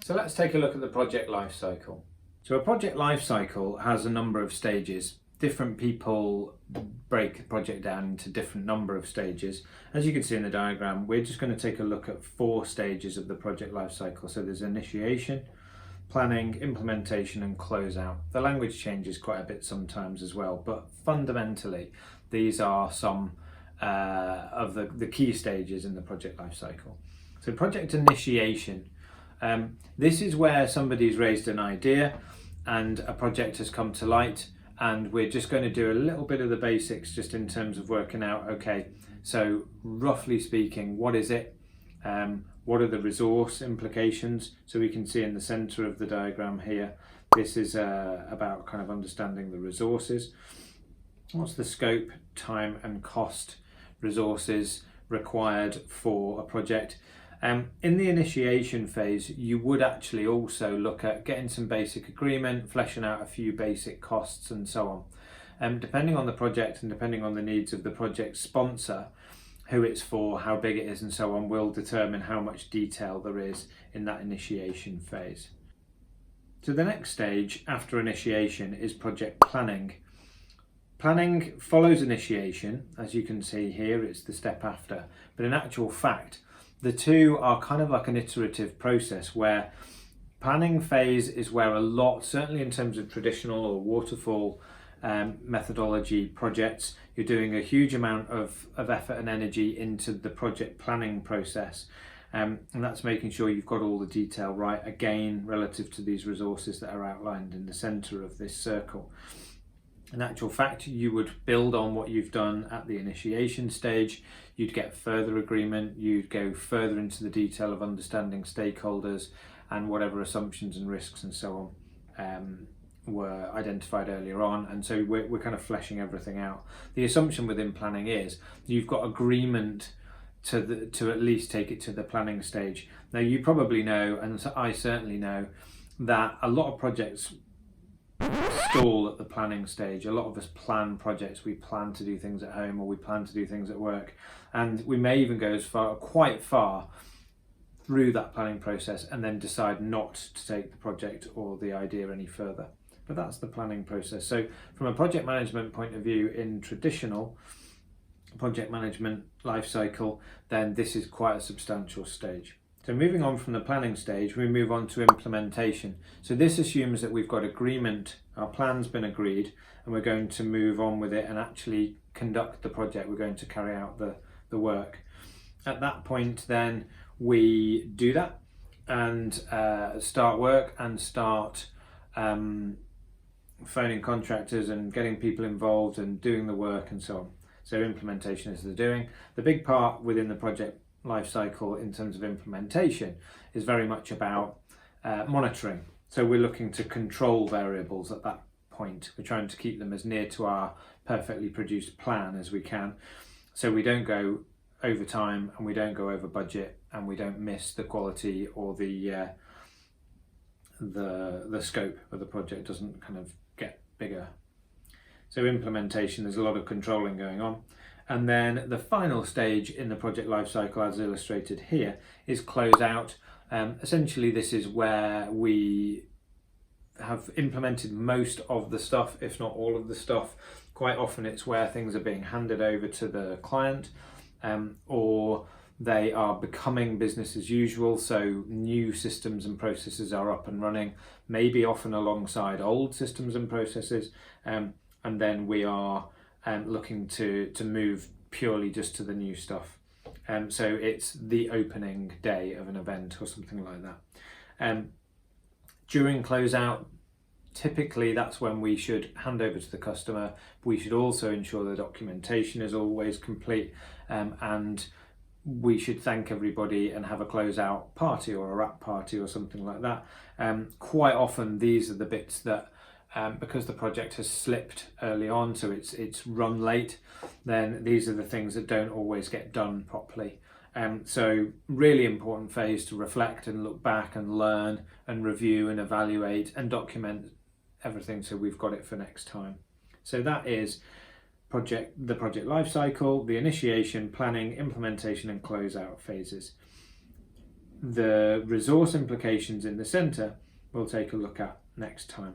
So let's take a look at the project lifecycle. So a project lifecycle has a number of stages. Different people break the project down into different number of stages. As you can see in the diagram, we're just going to take a look at 4 stages of the project lifecycle. So there's initiation, planning, implementation and closeout. The language changes quite a bit sometimes as well, but fundamentally these are some of the key stages in the project lifecycle. So project initiation. This is where somebody's raised an idea and a project has come to light, and we're just going to do a little bit of the basics just in terms of working out, okay, so roughly speaking, what is it? What are the resource implications? So we can see in the center of the diagram here, this is about kind of understanding the resources. What's the scope, time and cost resources required for a project? In the initiation phase, you would actually also look at getting some basic agreement, fleshing out a few basic costs and so on. Depending on the project and depending on the needs of the project sponsor, who it's for, how big it is and so on, will determine how much detail there is in that initiation phase. So the next stage after initiation is project planning. Planning follows initiation, as you can see here, it's the step after, but in actual fact, the two are kind of like an iterative process where planning phase is where a lot, certainly in terms of traditional or waterfall methodology projects, you're doing a huge amount of effort and energy into the project planning process. And that's making sure you've got all the detail right, again, relative to these resources that are outlined in the center of this circle. In actual fact, you would build on what you've done at the initiation stage, you'd get further agreement, you'd go further into the detail of understanding stakeholders and whatever assumptions and risks and so on were identified earlier on, and so we're kind of fleshing everything out. The assumption within planning is you've got agreement to at least take it to the planning stage. Now you probably know, and I certainly know, that a lot of projects stall at the planning stage. A lot of us plan projects, we plan to do things at home or we plan to do things at work, and we may even go as far, quite far through that planning process and then decide not to take the project or the idea any further. But that's the planning process. So from a project management point of view, in traditional project management life cycle, then this is quite a substantial stage. So moving on from the planning stage, we move on to implementation. So this assumes that we've got agreement, our plan's been agreed, and we're going to move on with it and actually conduct the project. We're going to carry out the work. At that point then, we do that and start work and start phoning contractors and getting people involved and doing the work and so on. So implementation is the doing. The big part within the project life cycle in terms of implementation is very much about monitoring. So we're looking to control variables at that point. We're trying to keep them as near to our perfectly produced plan as we can, so we don't go over time and we don't go over budget and we don't miss the quality or the scope of the project doesn't kind of get bigger. So implementation, there's a lot of controlling going on. And then the final stage in the project lifecycle, as illustrated here, is close out. Essentially, this is where we have implemented most of the stuff, if not all of the stuff. Quite often it's where things are being handed over to the client, or they are becoming business as usual, so new systems and processes are up and running, maybe often alongside old systems and processes, and then we are looking to move purely just to the new stuff. So it's the opening day of an event or something like that. During closeout, typically that's when we should hand over to the customer. We should also ensure the documentation is always complete, and we should thank everybody and have a closeout party or a wrap party or something like that. Quite often these are the bits that because the project has slipped early on, so it's run late, then these are the things that don't always get done properly. So really important phase to reflect and look back and learn and review and evaluate and document everything so we've got it for next time. So that is the project life cycle, the initiation, planning, implementation and closeout phases. The resource implications in the centre we'll take a look at next time.